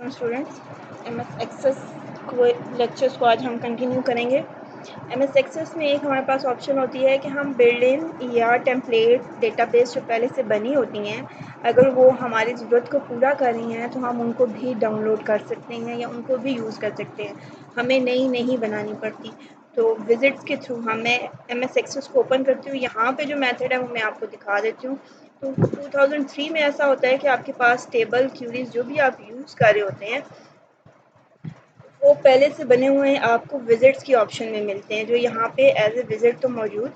Students, MS access को lectures को आज हम कंटिन्यू करेंगे। MS एक्सेस में एक हमारे पास ऑप्शन होती है कि हम बिल्ड इन या टेम्पलेट डेटाबेस जो पहले से बनी होती हैं, अगर वो हमारी ज़रूरत को पूरा कर रही हैं तो हम उनको भी डाउनलोड कर सकते हैं या उनको भी यूज़ कर सकते हैं, हमें नई नहीं बनानी पड़ती। तो विजिट्स के थ्रू मैं MS एक्सेस को ओपन करती हूँ। यहाँ पे जो मेथड है वो मैं आपको दिखा देती हूँ। तो 2003 में ऐसा होता है कि आपके पास टेबल क्यूरीज जो भी आप यूज़ कर रहे होते हैं वो पहले से बने हुए हैं, आपको विजिट्स की ऑप्शन में मिलते हैं, जो यहाँ पे एज ए विजिट तो मौजूद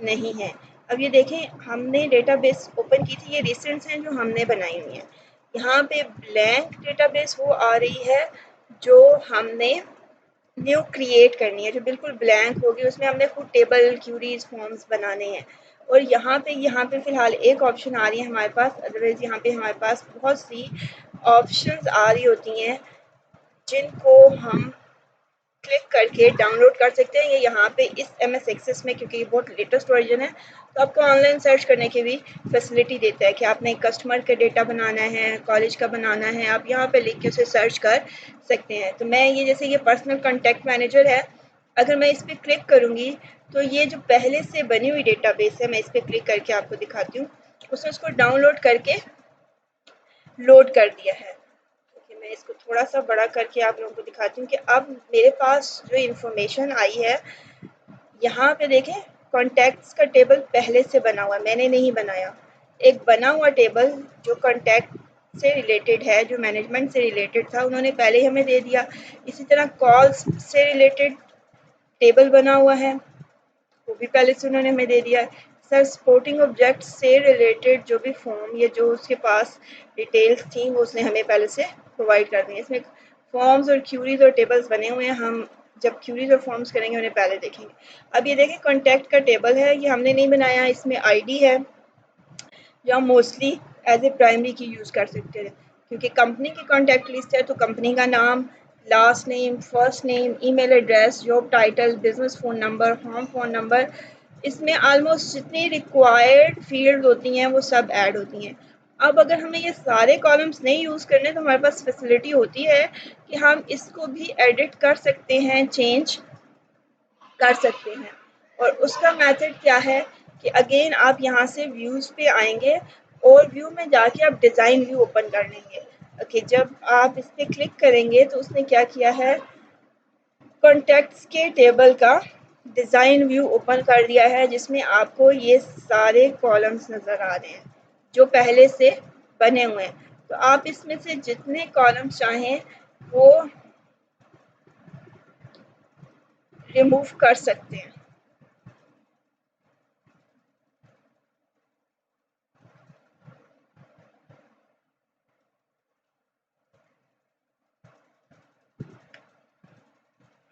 नहीं है। अब ये देखें, हमने डेटाबेस ओपन की थी, ये रिसेंट्स हैं जो हमने बनाई हुई हैं। यहाँ पे ब्लैंक डेटाबेस वो आ रही है जो हमने न्यू क्रिएट करनी है, जो बिल्कुल ब्लैंक होगी, उसमें हमने खुद टेबल क्यूरीज फॉर्म्स बनाने हैं। और यहाँ पे फ़िलहाल एक ऑप्शन आ रही है हमारे पास, अदरवाइज़ यहाँ पे हमारे पास बहुत सी ऑप्शंस आ रही होती हैं जिनको हम क्लिक करके डाउनलोड कर सकते हैं। ये यहाँ पे इस MS एक्सेस में, क्योंकि ये बहुत लेटेस्ट वर्जन है, तो आपको ऑनलाइन सर्च करने की भी फैसिलिटी देता है कि आपने कस्टमर का डेटा बनाना है, कॉलेज का बनाना है, आप यहाँ पे लिख के उसे सर्च कर सकते हैं। तो मैं ये, जैसे ये पर्सनल कॉन्टैक्ट मैनेजर है, अगर मैं इस पर क्लिक करूँगी तो ये जो पहले से बनी हुई डेटाबेस है, मैं इस पर क्लिक करके आपको दिखाती हूँ। उसने उसको डाउनलोड करके लोड कर दिया है। कि मैं इसको थोड़ा सा बड़ा करके आप लोगों को दिखाती हूँ कि अब मेरे पास जो इन्फॉर्मेशन आई है, यहाँ पे देखें, कॉन्टैक्ट्स का टेबल पहले से बना हुआ, मैंने नहीं बनाया। एक बना हुआ टेबल जो कॉन्टैक्ट से रिलेटेड है, जो मैनेजमेंट से रिलेटेड था, उन्होंने पहले ही हमें दे दिया। इसी तरह कॉल्स से रिलेटेड टेबल बना हुआ है, वो भी पहले से उन्होंने हमें दे दिया है। सर, सपोर्टिंग ऑब्जेक्ट से रिलेटेड जो भी फॉर्म या जो उसके पास डिटेल्स थी वो उसने हमें पहले से प्रोवाइड कर दी है। इसमें फॉर्म्स और क्यूरीज और टेबल्स बने हुए हैं, हम जब क्यूरीज और फॉर्म्स करेंगे उन्हें पहले देखेंगे। अब ये देखें, कॉन्टैक्ट का टेबल है, ये हमने नहीं बनाया। इसमें ID है जो हम मोस्टली एज ए प्राइमरी की यूज़ कर सकते हैं, क्योंकि कंपनी की कॉन्टैक्ट लिस्ट है तो कंपनी का नाम, last name, first name, email address, job title, business phone number, home phone number, इसमें आलमोस्ट जितनी रिक्वायर्ड फील्ड होती हैं वो सब ऐड होती हैं। अब अगर हमें ये सारे कॉलम्स नहीं यूज़ करने तो हमारे पास फैसिलिटी होती है कि हम इसको भी एडिट कर सकते हैं, चेंज कर सकते हैं। और उसका मेथड क्या है कि अगेन आप यहाँ से व्यूज़ पे आएंगे और व्यू में जाके आप डिज़ाइन व्यू ओपन कर लेंगे। ओके, जब आप इस पर क्लिक करेंगे तो उसने क्या किया है, कॉन्टैक्ट्स के टेबल का डिज़ाइन व्यू ओपन कर दिया है, जिसमें आपको ये सारे कॉलम्स नज़र आ रहे हैं जो पहले से बने हुए हैं। तो आप इसमें से जितने कॉलम्स चाहें वो रिमूव कर सकते हैं।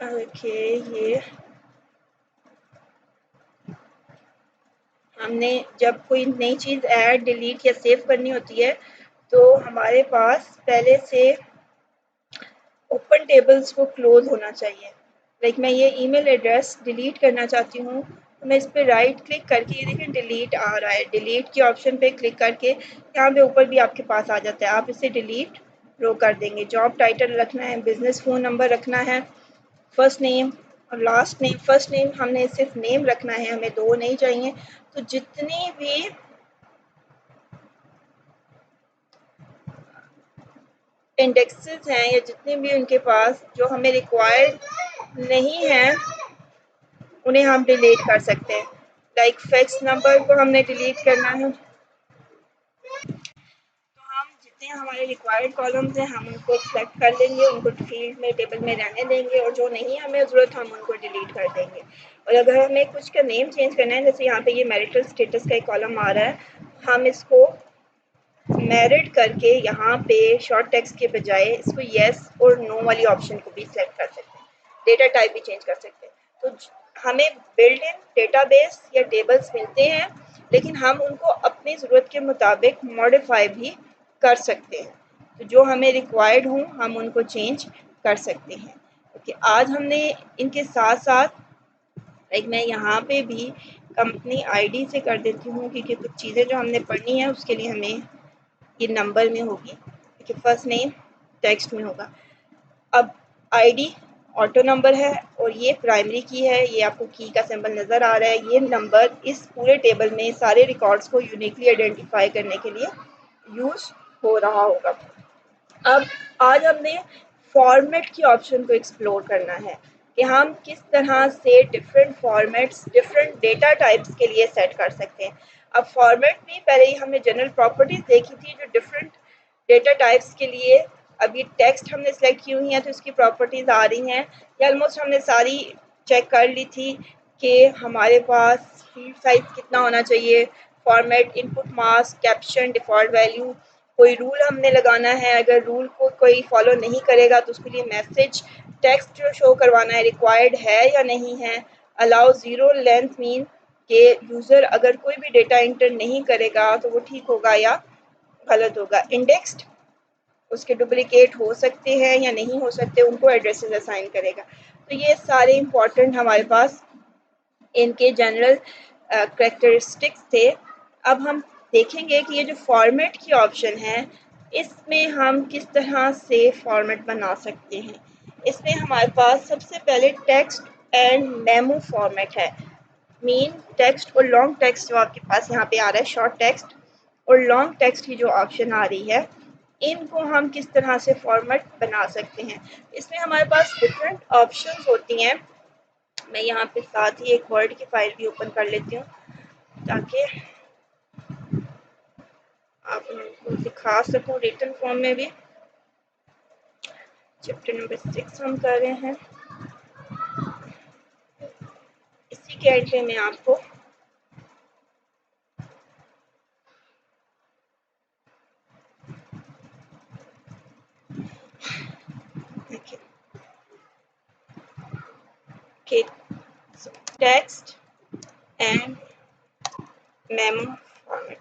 ओके, ये हमने जब कोई नई चीज़ ऐड, डिलीट या सेव करनी होती है तो हमारे पास पहले से ओपन टेबल्स को क्लोज होना चाहिए। लाइक मैं ये ईमेल एड्रेस डिलीट करना चाहती हूँ, तो मैं इस पर राइट क्लिक करके, ये देखिए डिलीट आ रहा है, डिलीट के ऑप्शन पे क्लिक करके यहाँ पे ऊपर भी आपके पास आ जाता है, आप इसे डिलीट रो कर देंगे। जॉब टाइटल रखना है, बिजनेस फ़ोन नंबर रखना है, फर्स्ट नेम और लास्ट नेम। फर्स्ट नेम हमने सिर्फ नेम रखना है, हमें दो नहीं चाहिए। तो जितनी भी इंडेक्सेस हैं या जितने भी उनके पास जो हमें रिक्वायर्ड नहीं है उन्हें हम डिलीट कर सकते हैं। लाइक फैक्स नंबर को हमने डिलीट करना है, तो हम जितने हमारे रिक्वायर्ड कॉलम्स हैं हम उनको सेलेक्ट कर लेंगे, उनको फील्ड में, टेबल में रहने देंगे, और जो नहीं हमें ज़रूरत हम उनको डिलीट कर देंगे। और अगर हमें कुछ का नेम चेंज करना है, जैसे यहाँ पे ये मैरिटल स्टेटस का एक कॉलम आ रहा है, हम इसको मैरिड करके यहाँ पे शॉर्ट टेक्स्ट के बजाय इसको येस और नो वाली ऑप्शन को भी सिलेक्ट कर सकते हैं। डेटा टाइप भी चेंज कर सकते हैं। तो हमें बिल्ड इन डेटाबेस या टेबल्स मिलते हैं, लेकिन हम उनको अपनी ज़रूरत के मुताबिक मॉडिफाई भी कर सकते हैं। तो जो हमें रिक्वायर्ड हों हम उनको चेंज कर सकते हैं। ओके, आज हमने इनके साथ साथ, लाइक मैं यहाँ पे भी कंपनी ID से कर देती हूँ, क्योंकि कुछ चीज़ें जो हमने पढ़नी है उसके लिए हमें ये नंबर में होगी। देखिए, फर्स्ट नेम, टेक्स्ट में होगा। अब आईडी ऑटो नंबर है और ये प्राइमरी की है, ये आपको की का सिंबल नज़र आ रहा है। ये नंबर इस पूरे टेबल में सारे रिकॉर्ड्स को यूनिकली आइडेंटिफाई करने के लिए यूज़ हो रहा होगा। अब आज हमने फॉर्मेट की ऑप्शन को एक्सप्लोर करना है कि हम किस तरह से different formats different data types के लिए सेट कर सकते हैं। अब फॉर्मेट में पहले ही हमने जनरल प्रॉपर्टीज देखी थी जो डिफरेंट डेटा टाइप्स के लिए, अभी टेक्स्ट हमने सेलेक्ट की हुई है तो इसकी प्रॉपर्टीज आ रही हैं। या ऑलमोस्ट हमने सारी चेक कर ली थी कि हमारे पास फील्ड साइज कितना होना चाहिए, format, input mask, caption, default value, कोई रूल हमने लगाना है, अगर रूल को कोई फॉलो नहीं करेगा तो उसके लिए मैसेज टेक्स्ट जो शो करवाना है रिक्वायर्ड है या नहीं है। अलाउ ज़ीरो लेंथ मीन कि यूज़र अगर कोई भी डेटा इंटर नहीं करेगा तो वो ठीक होगा या गलत होगा। इंडेक्स्ड, उसके डुप्लिकेट हो सकते हैं या नहीं हो सकते, उनको एड्रेसेस असाइन करेगा। तो ये सारे इंपॉर्टेंट हमारे पास इनके जनरल करैक्टरिस्टिक्स थे। अब हम देखेंगे कि ये जो फॉर्मेट की ऑप्शन है इसमें हम किस तरह से फॉर्मेट बना सकते हैं। इसमें हमारे पास सबसे पहले टेक्स्ट एंड मेमो फॉर्मेट है। मीन टेक्स्ट और लॉन्ग टेक्स्ट जो आपके पास यहाँ पे आ रहा है, शॉर्ट टेक्स्ट और लॉन्ग टेक्स्ट की जो ऑप्शन आ रही है, इनको हम किस तरह से फॉर्मेट बना सकते हैं। इसमें हमारे पास डिफरेंट ऑप्शंस होती हैं। मैं यहाँ पे साथ ही एक वर्ड की फाइल भी ओपन कर लेती हूँ ताकि आप उनको दिखा सकूँ रिटन फॉर्म में भी। चैप्टर नंबर 6 हम कर रहे हैं, इसी के एंड में मैं आपको टेक्स्ट एंड मेमो फॉर्मेट।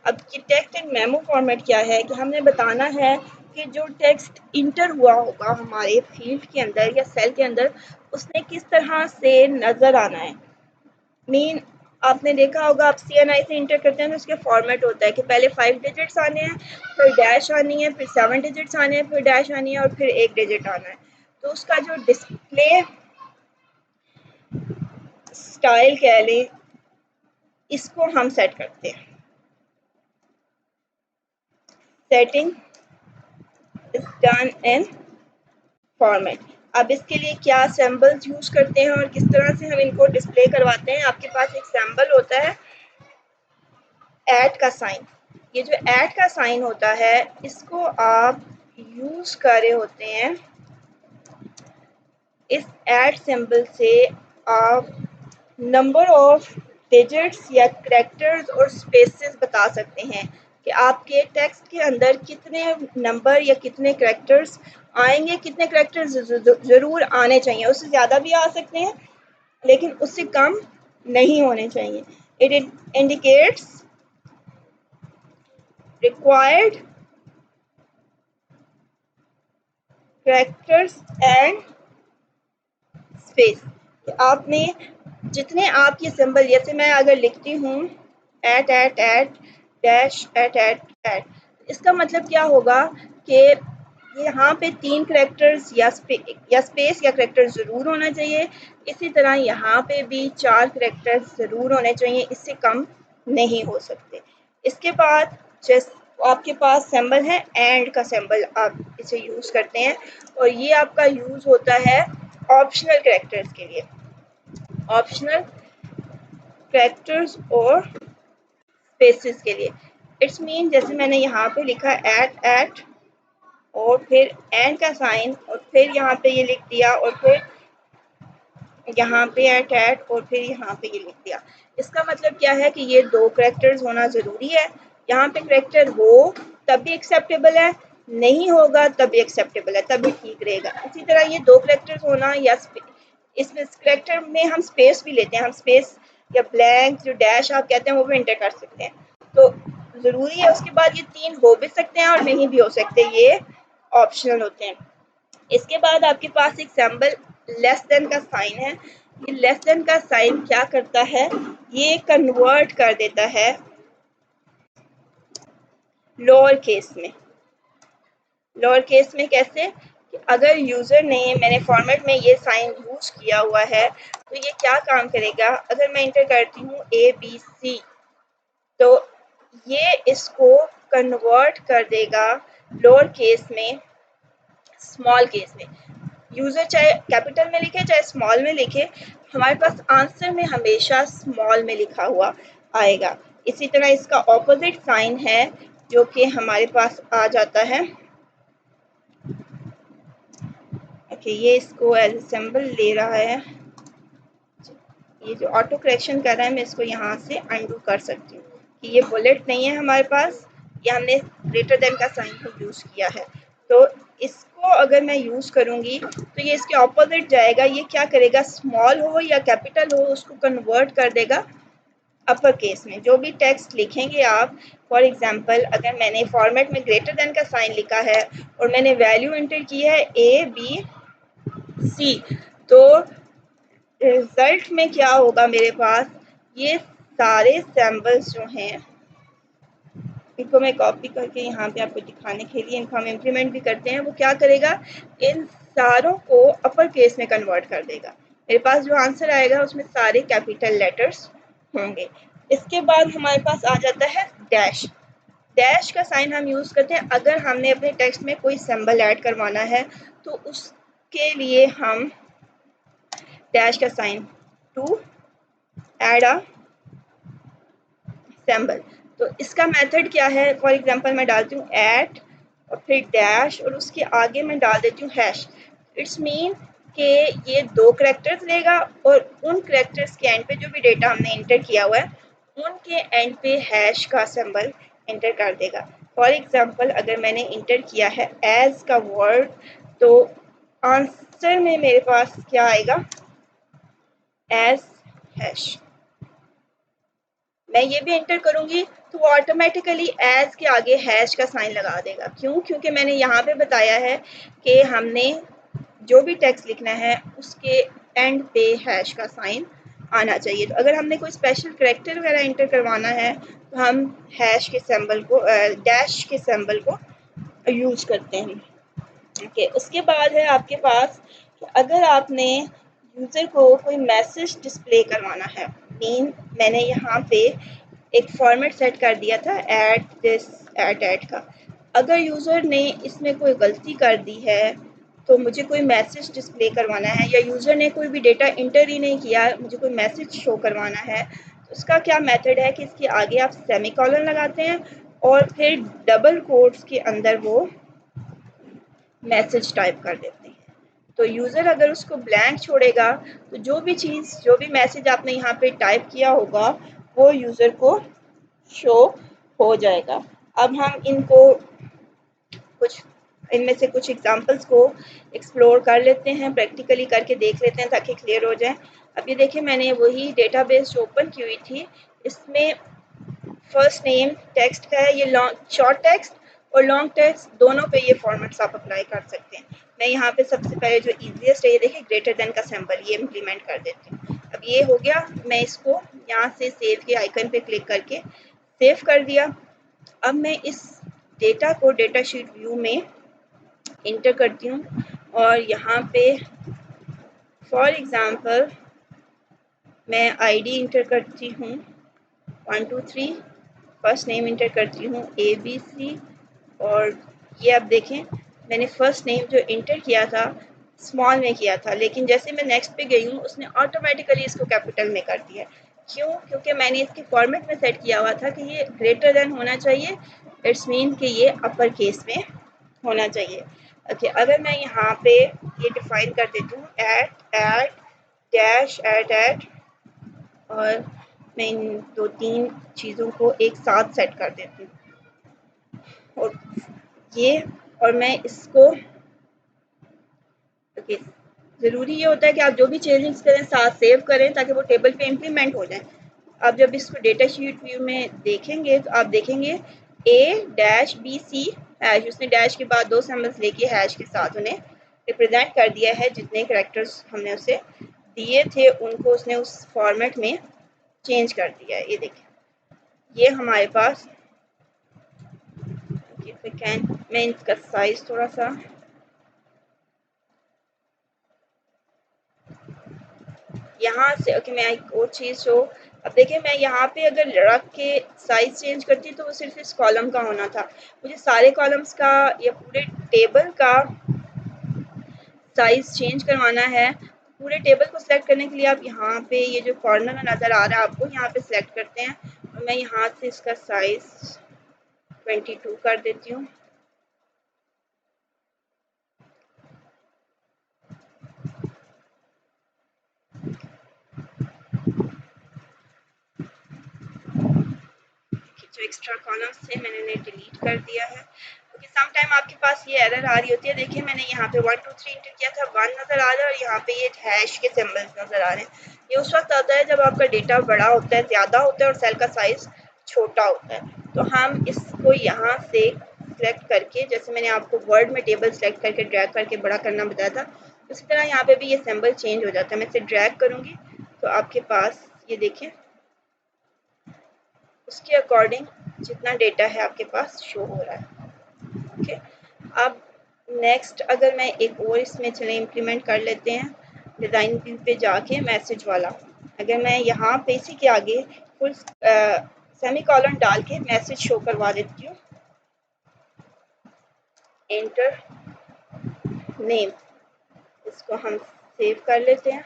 अब ये टेक्स्ट एंड मेमो फॉर्मेट क्या है कि हमने बताना है कि जो टेक्स्ट इंटर हुआ होगा हमारे फील्ड के अंदर या सेल के अंदर, उसने किस तरह से नज़र आना है। मीन आपने देखा होगा आप CNI से इंटर करते हैं तो उसके फॉर्मेट होता है कि पहले 5 डिजिट्स आने हैं, फिर डैश आनी है, फिर 7 डिजिट्स आने हैं, फिर डैश आनी है और फिर 1 डिजिट आना है। तो उसका जो डिस्प्ले स्टाइल कह लें, इसको हम सेट करते हैं। Setting is done in format. अब इसके लिए क्या सिंबल्स यूज करते हैं और किस तरह से हम इनको डिस्प्ले करवाते हैं। आपके पास एक सिंबल होता है ऐट का साइन। ये जो ऐट का साइन होता है इसको आप यूज कर रहे होते हैं। इस ऐट सिंबल से आप नंबर ऑफ डिजिट्स या करैक्टर्स और स्पेसेस बता सकते हैं कि आपके टेक्स्ट के अंदर कितने नंबर या कितने करैक्टर्स आएंगे, कितने करैक्टर्स ज़रूर आने चाहिए। उससे ज़्यादा भी आ सकते हैं लेकिन उससे कम नहीं होने चाहिए। It indicates required characters and space. आपने जितने आपके सिंबल, जैसे मैं अगर लिखती हूँ एट डैश एट, इसका मतलब क्या होगा कि यहाँ पे 3 करैक्टर्स या स्पेस या करैक्टर ज़रूर होना चाहिए। इसी तरह यहाँ पे भी 4 करैक्टर्स ज़रूर होने चाहिए, इससे कम नहीं हो सकते। इसके बाद जैसे आपके पास सिंबल है एंड का सिंबल, आप इसे यूज़ करते हैं और ये आपका यूज़ होता है ऑप्शनल करैक्टर्स के लिए। ऑप्शनल करैक्टर्स और स्पेसेस के लिए इट्स मीन जैसे मैंने यहाँ पे लिखा एट और फिर एंड का साइन और फिर यहाँ पे ये लिख दिया और फिर यहाँ पे एट और फिर यहाँ पे ये लिख दिया। इसका मतलब क्या है कि ये 2 करैक्टर्स होना ज़रूरी है। यहाँ पे करैक्टर हो तब भी एक्सेप्टेबल है, नहीं होगा तब भी एक्सेप्टेबल है, तब भी ठीक रहेगा। इसी तरह ये 2 करैक्टर्स होना या इसमें करैक्टर में हम स्पेस भी लेते हैं, हम स्पेस या ब्लैंक जो डैश आप कहते हैं वो भी एंटर कर सकते हैं, तो ज़रूरी है। उसके बाद ये 3 हो भी सकते हैं और नहीं भी हो सकते, ये ऑप्शनल होते हैं। इसके बाद आपके पास एक सिंबल लेस देन का साइन है। ये लेस देन का साइन क्या करता है, ये कन्वर्ट कर देता है लोअर केस में। लोअर केस में कैसे कि अगर यूज़र ने मैंने फॉर्मेट में ये साइन यूज किया हुआ है तो ये क्या काम करेगा, अगर मैं इंटर करती हूँ ABC तो ये इसको कन्वर्ट कर देगा लोअर केस में स्मॉल केस में। यूज़र चाहे कैपिटल में लिखे चाहे स्मॉल में लिखे, हमारे पास आंसर में हमेशा स्मॉल में लिखा हुआ आएगा। इसी तरह इसका ऑपोजिट साइन है जो कि हमारे पास आ जाता है। ओके, ये इसको एज सिंबल ले रहा है। ये जो ऑटो करेक्शन कर रहा है मैं इसको यहाँ से अनडू कर सकती हूँ कि ये बुलेट नहीं है हमारे पास, ये हमने ग्रेटर देन का साइन को यूज़ किया है। तो इसको अगर मैं यूज़ करूँगी तो ये इसके ऑपोजिट जाएगा। ये क्या करेगा, स्मॉल हो या कैपिटल हो उसको कन्वर्ट कर देगा अपर केस में। जो भी टेक्स्ट लिखेंगे आप, फॉर एग्जांपल अगर मैंने फॉर्मेट में ग्रेटर देन का साइन लिखा है और मैंने वैल्यू एंटर की है ABC, तो रिजल्ट में क्या होगा, मेरे पास ये सारे सैम्पल्स जो हैं इनको मैं कॉपी करके यहाँ पे आपको दिखाने के लिए इनको हम इम्प्लीमेंट भी करते हैं। वो क्या करेगा, इन सारों को अपर केस में कन्वर्ट कर देगा। मेरे पास जो आंसर आएगा उसमें सारे कैपिटल लेटर्स होंगे। इसके बाद हमारे पास आ जाता है डैश। डैश का साइन हम यूज़ करते हैं अगर हमने अपने टेक्स्ट में कोई सिंबल ऐड करवाना है तो उसके लिए हम डैश का sign to add a symbol. तो इसका मेथड क्या है, फॉर एग्जांपल मैं डालती हूँ ऐट और फिर डैश और उसके आगे मैं डाल देती हूँ हैश। इट्स मीन कि ये दो करेक्टर्स लेगा और उन करेक्टर्स के एंड पे जो भी डेटा हमने इंटर किया हुआ है उनके एंड पे हैश का सिंबल इंटर कर देगा। फॉर एग्जांपल अगर मैंने इंटर किया है एज का वर्ड तो आंसर में मेरे पास क्या आएगा, एज हैश। मैं ये भी एंटर करूंगी तो वो ऑटोमेटिकली एज के आगे हैश का साइन लगा देगा। क्यों, क्योंकि मैंने यहाँ पे बताया है कि हमने जो भी टेक्स्ट लिखना है उसके एंड पे हैश का साइन आना चाहिए। तो अगर हमने कोई स्पेशल करेक्टर वगैरह एंटर करवाना है तो हम हैश के सिंबल को डैश के सिंबल को यूज करते हैं। ओके, उसके बाद है आपके पास कि अगर आपने यूज़र को कोई मैसेज डिस्प्ले करवाना है, मीन मैंने यहाँ पे एक फॉर्मेट सेट कर दिया था एट दिस एट का। अगर यूज़र ने इसमें कोई गलती कर दी है तो मुझे कोई मैसेज डिस्प्ले करवाना है या यूज़र ने कोई भी डेटा इंटर ही नहीं किया, मुझे कोई मैसेज शो करवाना है, तो उसका क्या मेथड है कि इसके आगे आप सेमीकोलन लगाते हैं और फिर डबल कोट्स के अंदर वो मैसेज टाइप कर देते हैं। तो यूज़र अगर उसको ब्लैंक छोड़ेगा तो जो भी चीज़ जो भी मैसेज आपने यहाँ पे टाइप किया होगा वो यूज़र को शो हो जाएगा। अब हम इनको कुछ इनमें से कुछ एग्जांपल्स को एक्सप्लोर कर लेते हैं, प्रैक्टिकली करके देख लेते हैं ताकि क्लियर हो जाए। अब ये देखिए मैंने वही डेटाबेस जो ओपन की हुई थी इसमें फर्स्ट नेम टेक्स्ट का है, ये लॉन्ग शॉर्ट टेक्स्ट और लॉन्ग टेक्स्ट दोनों पे ये फॉर्मेट्स आप अप्लाई कर सकते हैं। मैं यहाँ पे सबसे पहले जो इजीएस्ट है ये देखिए ग्रेटर देन का सिंबल ये इम्प्लीमेंट कर देती हूँ। अब ये हो गया, मैं इसको यहाँ से सेव के आइकन पे क्लिक करके सेव कर दिया। अब मैं इस डेटा को डेटा शीट व्यू में इंटर करती हूँ और यहाँ पे फॉर एग्जांपल मैं आईडी इंटर करती हूँ 1 2 3, फर्स्ट नेम इंटर करती हूँ ABC और ये आप देखें मैंने फर्स्ट नेम जो इंटर किया था स्मॉल में किया था, लेकिन जैसे मैं नेक्स्ट पे गई हूँ उसने ऑटोमेटिकली इसको कैपिटल में कर दिया। क्यों, क्योंकि मैंने इसके फॉर्मेट में सेट किया हुआ था कि ये ग्रेटर देन होना चाहिए, इट्स मीन कि ये अपर केस में होना चाहिए। ओके, अगर मैं यहाँ पे ये डिफाइन कर देती हूँ एट डैश एट और मैं इन दो तीन चीज़ों को एक साथ सेट कर देती हूँ और ये और मैं इसको ओके, ज़रूरी ये होता है कि आप जो भी चेंजेस करें साथ सेव करें ताकि वो टेबल पे इम्प्लीमेंट हो जाए। आप जब इसको डेटा शीट व्यू में देखेंगे तो आप देखेंगे A-BC हैश, उसने डैश के बाद दो सिंबल्स लेके हैश के साथ उन्हें रिप्रेजेंट कर दिया है। जितने कैरेक्टर्स हमने उसे दिए थे उनको उसने उस फॉर्मेट में चेंज कर दिया है। ये देखिए ये हमारे पास मैं इसका साइज थोड़ा सा यहाँ से, ओके, मैं एक और चीज़ शो, अब देखिए मैं यहाँ पे अगर रख के साइज चेंज करती तो वो सिर्फ इस कॉलम का होना था, मुझे सारे कॉलम्स का या पूरे टेबल का साइज चेंज करवाना है। पूरे टेबल को सिलेक्ट करने के लिए आप यहाँ पे ये जो कॉर्नर में नज़र आ रहा है आपको, यहाँ पे सिलेक्ट करते हैं और मैं यहाँ से इसका साइज 22 कर देती हूँ। जो एक्स्ट्रा कॉलम्स थे मैंने उन्हें डिलीट कर दिया है, क्योंकि सम टाइम आपके पास ये एरर आ रही होती है। देखिए मैंने यहाँ पे 1 2 3 इंटर किया था, 1 नज़र आ रहा है और यहाँ पे ये हैश के सिंबल्स नज़र आ रहे हैं। ये उस वक्त आता है जब आपका डेटा बड़ा होता है, ज़्यादा होता है और सेल का साइज़ छोटा होता है। तो हम इसको यहाँ से सिलेक्ट करके, जैसे मैंने आपको वर्ड में टेबल सेलेक्ट करके ड्रैग करके बड़ा करना बताया था, उसी तरह यहाँ पे भी ये सिंबल चेंज हो जाता है। मैं इसे ड्रैग करूँगी तो आपके पास ये देखें उसके अकॉर्डिंग जितना डेटा है आपके पास शो हो रहा है। ओके, अब नेक्स्ट अगर मैं एक और इसमें चले इम्प्लीमेंट कर लेते हैं, डिज़ाइन व्यू पे जाके मैसेज वाला, अगर मैं यहाँ पे इसी के आगे फुल सेमी कॉलन डाल के मैसेज शो करवा देती हूँ, एंटर नेम, इसको हम सेव कर लेते हैं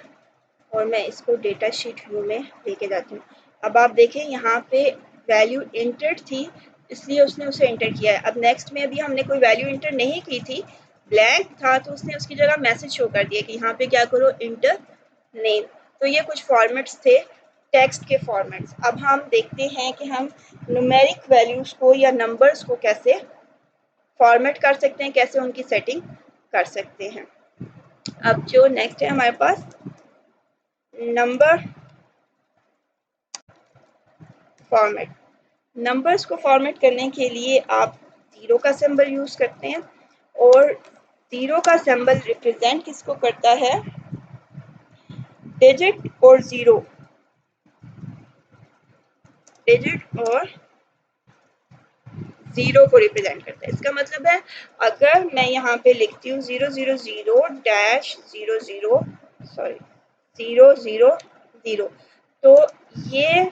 और मैं इसको डेटा शीट व्यू में लेके जाती हूँ। अब आप देखें यहाँ पे वैल्यू इंटर्ड थी, इसलिए उसने उसे इंटर किया है। अब नेक्स्ट में अभी हमने कोई वैल्यू इंटर नहीं की थी, ब्लैंक था, तो उसने उसकी जगह मैसेज शो कर दिया कि यहाँ पे क्या करो, इंटर नेम। तो ये कुछ फॉर्मेट्स थे टेक्स्ट के फॉर्मेट्स। अब हम देखते हैं कि हम न्यूमेरिक वैल्यूज़ को या नंबर्स को कैसे फॉर्मेट कर सकते हैं, कैसे उनकी सेटिंग कर सकते हैं। अब जो नेक्स्ट है हमारे पास नंबर फॉर्मेट। नंबर्स को फॉर्मेट करने के लिए आप ज़ीरो का सिंबल यूज़ करते हैं और ज़ीरो का सिंबल रिप्रेजेंट किसको करता है, डिजिट और ज़ीरो, डिजिट और ज़ीरो को रिप्रेजेंट करता है। इसका मतलब है अगर मैं यहाँ पे लिखती हूँ 000 डैश 00 सॉरी 000, तो ये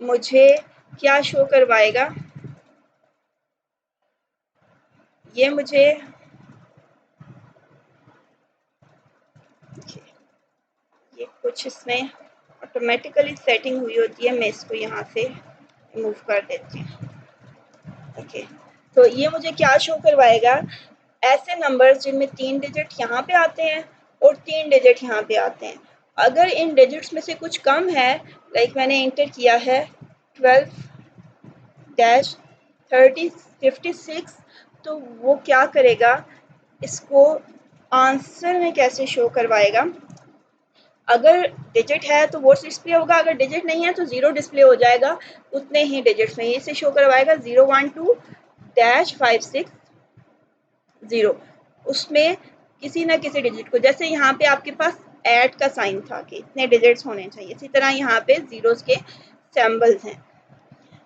मुझे क्या शो करवाएगा, ये मुझे ये कुछ इसमें ऑटोमेटिकली सेटिंग हुई होती है, मैं इसको यहाँ से रिमूव कर देती हूँ। ओके, तो ये मुझे क्या शो करवाएगा, ऐसे नंबर्स जिनमें 3 डिजिट यहाँ पे आते हैं और 3 डिजिट यहाँ पे आते हैं। अगर इन डिजिट्स में से कुछ कम है, लाइक मैंने इंटर किया है 12-30-56, तो वो क्या करेगा, इसको आंसर में कैसे शो करवाएगा, अगर डिजिट है तो वो डिस्प्ले होगा, अगर डिजिट नहीं है तो ज़ीरो डिस्प्ले हो जाएगा उतने ही डिजिट्स में। इसे शो करवाएगा 012-560, उसमें किसी ना किसी डिजिट को, जैसे यहाँ पे आपके पास ऐड का साइन था कि इतने डिजिट्स होने चाहिए, इसी तरह यहाँ पे ज़ीरोस के सिंबल्स हैं।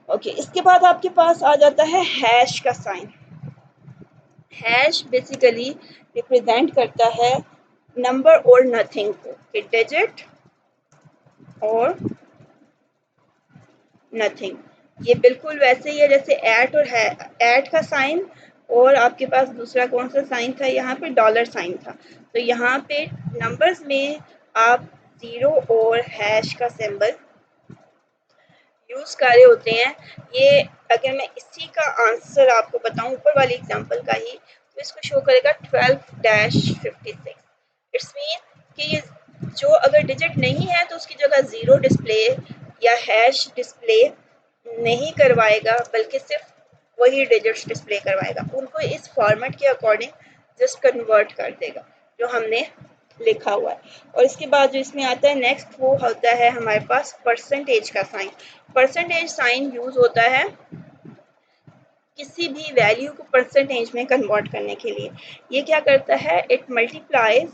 ओके, इसके बाद आपके पास आ जाता है हैश का साइन। हैश बेसिकली रिप्रेजेंट करता है नंबर और नथिंग को, कि डिजिट और नथिंग। ये बिल्कुल वैसे ही है जैसे ऐट और है, ऐट का साइन और आपके पास दूसरा कौन सा साइन था, यहाँ पे डॉलर साइन था। तो यहाँ पे नंबर्स में आप ज़ीरो और हैश का सिंबल यूज़ कर रहे होते हैं। ये अगर मैं इसी का आंसर आपको बताऊं ऊपर वाली एग्जांपल का ही, तो इसको शो करेगा 12-56। इट्स मीन कि ये जो अगर डिजिट नहीं है तो उसकी जगह ज़ीरो डिस्प्ले या हैश डिस्प्ले नहीं करवाएगा, बल्कि सिर्फ वही डिजिट्स डिस्प्ले करवाएगा, उनको इस फॉर्मेट के अकॉर्डिंग जस्ट कन्वर्ट कर देगा जो हमने लिखा हुआ है। और इसके बाद जो इसमें आता है नेक्स्ट, वो होता है हमारे पास परसेंटेज का साइन। परसेंटेज साइन यूज़ होता है किसी भी वैल्यू को परसेंटेज में कन्वर्ट करने के लिए। ये क्या करता है, it multiplies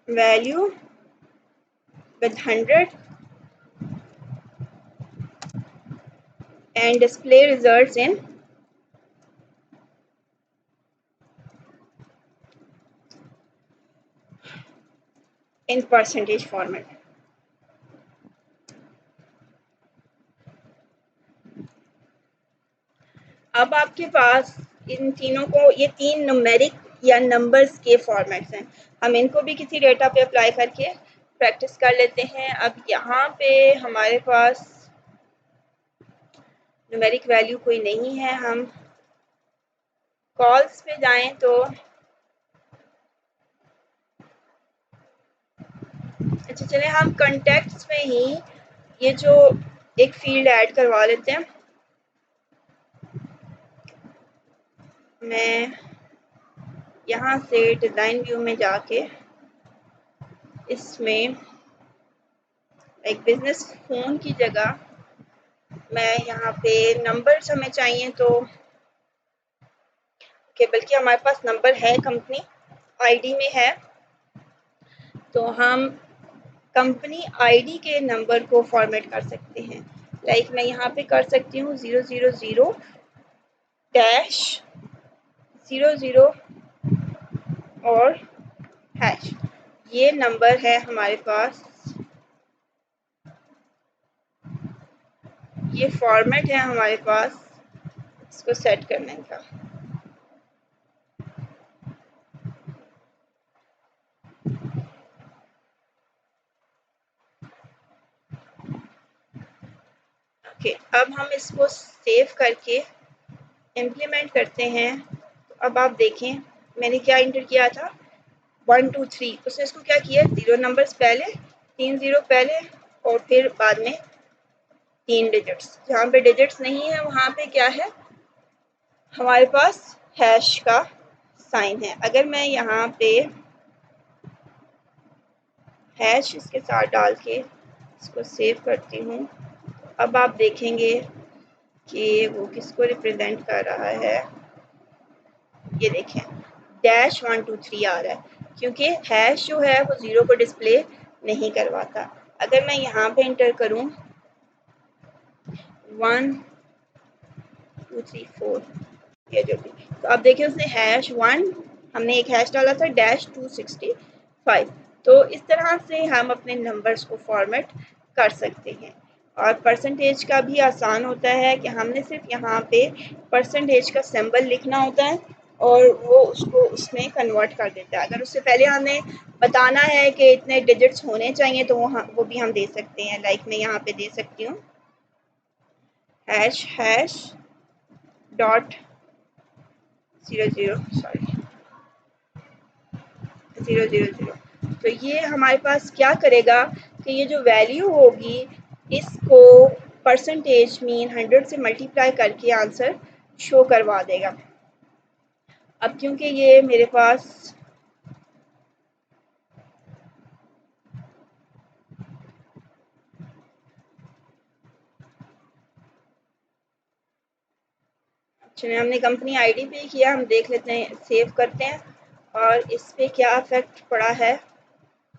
value with 100 and display results in percentage format. अब आपके पास इन तीनों को, ये तीन न्यूमेरिक या नंबर्स के फॉर्मेट्स हैं, हम इनको भी किसी डेटा पे अप्लाई करके प्रैक्टिस कर लेते हैं। अब यहाँ पे हमारे पास न्यूमेरिक वैल्यू कोई नहीं है, हम कॉल्स पे जाएं तो अच्छा चले हम कॉन्टेक्ट्स में ही ये जो एक फील्ड ऐड करवा लेते हैं। मैं यहाँ से डिज़ाइन व्यू में जाके इसमें एक बिजनेस फ़ोन की जगह मैं यहाँ पे नंबर्स हमें चाहिए तो बल्कि हमारे पास नंबर है, कंपनी आईडी में है, तो हम कंपनी आईडी के नंबर को फॉर्मेट कर सकते हैं। लाइक मैं यहाँ पे कर सकती हूँ 000-00 और हैश। ये नंबर है हमारे पास, ये फॉर्मेट है हमारे पास इसको सेट करने का। ओके, अब हम इसको सेव करके इम्प्लीमेंट करते हैं। तो अब आप देखें मैंने क्या इंटर किया था 1 2 3, उसने इसको क्या किया 0 नंबर्स पहले, 3 0 पहले और फिर बाद में 3 डिजिट्स। जहाँ पे डिजिट्स नहीं है वहाँ पे क्या है हमारे पास हैश का साइन है। अगर मैं यहाँ पे हैश इसके साथ डाल के इसको सेव करती हूँ, अब आप देखेंगे कि वो किसको रिप्रेजेंट कर रहा है। ये देखें -1 2 3 आ रहा है, क्योंकि हैश जो है वो 0 को डिस्प्ले नहीं करवाता। अगर मैं यहाँ पे इंटर करूँ 1 2 3 4, ये जो भी, तो अब देखिए उसने #1, हमने एक हैश डाला था -265। तो इस तरह से हम अपने नंबर्स को फॉर्मेट कर सकते हैं। और परसेंटेज का भी आसान होता है कि हमने सिर्फ यहाँ पे परसेंटेज का सिंबल लिखना होता है और वो उसको उसमें कन्वर्ट कर देता है। अगर उससे पहले हमें बताना है कि इतने डिजिट्स होने चाहिए तो वो भी हम दे सकते हैं। लाइक मैं यहाँ पे दे सकती हूँ हैश डॉट 000। तो ये हमारे पास क्या करेगा कि ये जो वैल्यू होगी इसको परसेंटेज मीन 100 से मल्टीप्लाई करके आंसर शो करवा देगा। अब क्योंकि ये मेरे पास चलिए हमने कंपनी आईडी पे किया, हम देख लेते हैं, सेव करते हैं और इस पे क्या इफेक्ट पड़ा है।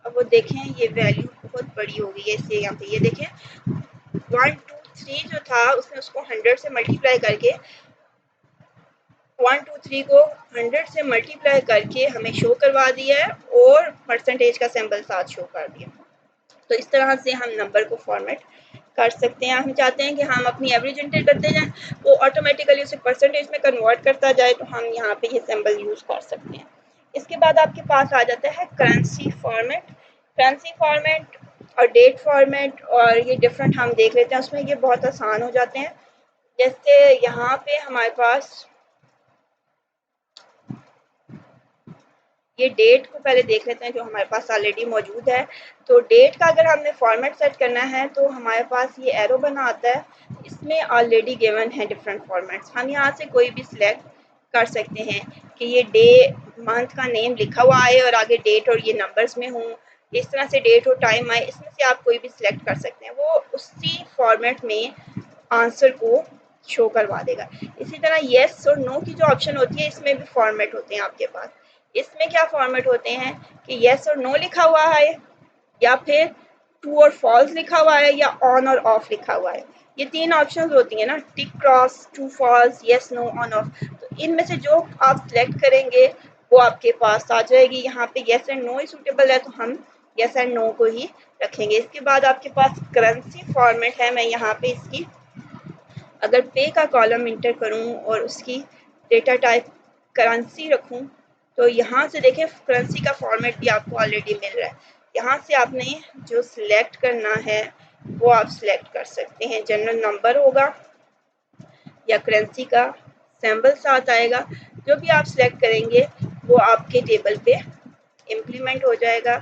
अब वो देखें ये वैल्यू बहुत बड़ी हो गई है, इसलिए यहाँ पे ये देखें 1 2 3 जो था उसने उसको 100 से मल्टीप्लाई करके 1 2 3 को 100 से मल्टीप्लाई करके हमें शो करवा दिया है और परसेंटेज का सिंबल साथ शो कर दिया। तो इस तरह से हम नंबर को फॉर्मेट कर सकते हैं। हम चाहते हैं कि हम अपनी एवरेज एंटर करते जाएं, वो ऑटोमेटिकली उसे परसेंटेज में कन्वर्ट करता जाए, तो हम यहाँ पे ये सिंबल यूज़ कर सकते हैं। इसके बाद आपके पास आ जाता है करेंसी फॉर्मेट। करेंसी फॉर्मेट और डेट फॉर्मेट, और ये डिफरेंट हम देख लेते हैं, उसमें ये बहुत आसान हो जाते हैं। जैसे यहाँ पे हमारे पास ये डेट को पहले देख लेते हैं जो हमारे पास ऑलरेडी मौजूद है। तो डेट का अगर हमने फॉर्मेट सेट करना है तो हमारे पास ये एरो बना आता है, इसमें ऑलरेडी गिवन है डिफरेंट फॉर्मेट्स। हम यहाँ से कोई भी सिलेक्ट कर सकते हैं कि ये डे मंथ का नेम लिखा हुआ है और आगे डेट और ये नंबर्स में हूँ, इस तरह से डेट और टाइम आए, इसमें से आप कोई भी सिलेक्ट कर सकते हैं, वो उसी फॉर्मेट में आंसर को शो करवा देगा। इसी तरह येस और नो की जो ऑप्शन होती है इसमें भी फॉर्मेट होते हैं आपके पास। इसमें क्या फॉर्मेट होते हैं कि येस और नो लिखा हुआ है या फिर ट्रू और फॉल्स लिखा हुआ है या ऑन और ऑफ लिखा हुआ है। ये 3 ऑप्शंस होती हैं ना, tick, cross, true, false, yes, no, on, off. तो इनमें से जो आप सिलेक्ट करेंगे वो आपके पास आ जाएगी। यहाँ पे येस एंड नो ही सूटेबल है तो हम येस एंड नो को ही रखेंगे। इसके बाद आपके पास करेंसी फॉर्मेट है। मैं यहाँ पे इसकी अगर पे का कॉलम इंटर करूँ और उसकी डेटा टाइप करेंसी रखूँ तो यहाँ से देखें करेंसी का फॉर्मेट भी आपको ऑलरेडी मिल रहा है। यहाँ से आपने जो सिलेक्ट करना है वो आप सिलेक्ट कर सकते हैं। जनरल नंबर होगा या करेंसी का सिंबल साथ आएगा, जो भी आप सिलेक्ट करेंगे वो आपके टेबल पे इम्प्लीमेंट हो जाएगा।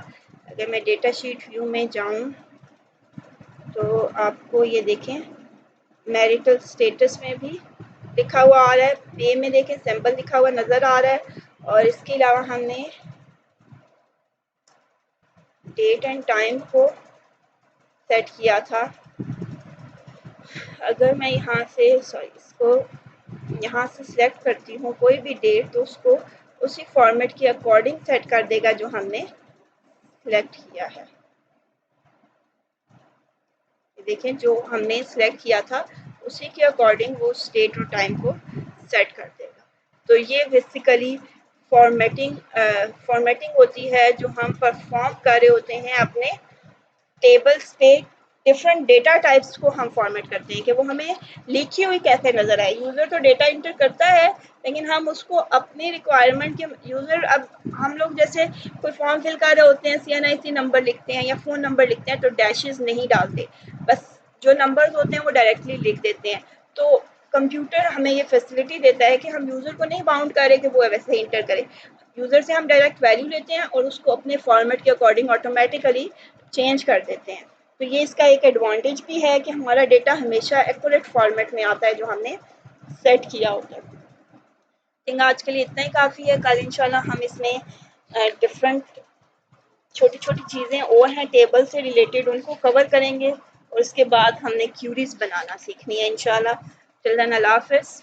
अगर मैं डेटा शीट व्यू में जाऊँ तो आपको ये देखें मैरिटल स्टेटस में भी लिखा हुआ आ रहा है, पे में देखें सिंबल लिखा हुआ नज़र आ रहा है। और इसके अलावा हमने डेट एंड टाइम को सेट किया था। अगर मैं यहाँ से इसको यहाँ से सिलेक्ट करती हूँ कोई भी डेट तो उसको उसी फॉर्मेट के अकॉर्डिंग सेट कर देगा जो हमने सिलेक्ट किया है। देखें जो हमने सिलेक्ट किया था उसी के अकॉर्डिंग वो डेट और टाइम को सेट कर देगा। तो ये बेसिकली फॉर्मेटिंग होती है जो हम परफॉर्म कर रहे होते हैं अपने टेबल्स पे। डिफरेंट डेटा टाइप्स को हम फॉर्मेट करते हैं कि वो हमें लिखी हुई कैसे नज़र आए। यूज़र तो डेटा इंटर करता है लेकिन हम उसको अपनी रिक्वायरमेंट के यूज़र, अब हम लोग जैसे कोई फॉर्म फिल कर रहे होते हैं, CNIC नंबर लिखते हैं या फ़ोन नंबर लिखते हैं तो डैशेस नहीं डालते, बस जो नंबर्स होते हैं वो डायरेक्टली लिख देते हैं। तो कंप्यूटर हमें ये फैसिलिटी देता है कि हम यूज़र को नहीं बाउंड करें कि वो वैसे ही इंटर करे। यूज़र से हम डायरेक्ट वैल्यू लेते हैं और उसको अपने फॉर्मेट के अकॉर्डिंग ऑटोमेटिकली चेंज कर देते हैं। तो ये इसका एक एडवांटेज भी है कि हमारा डेटा हमेशा एक्यूरेट फॉर्मेट में आता है जो हमने सेट किया होता है। थिंक आज के लिए इतना ही काफ़ी है। कल इंशाल्लाह हम इसमें डिफरेंट छोटी छोटी चीज़ें और हैं टेबल से रिलेटेड उनको कवर करेंगे और उसके बाद हमने क्यूरीज बनाना सीखनी है इंशाल्लाह। टिल देन अल्लाह हाफ़िज़।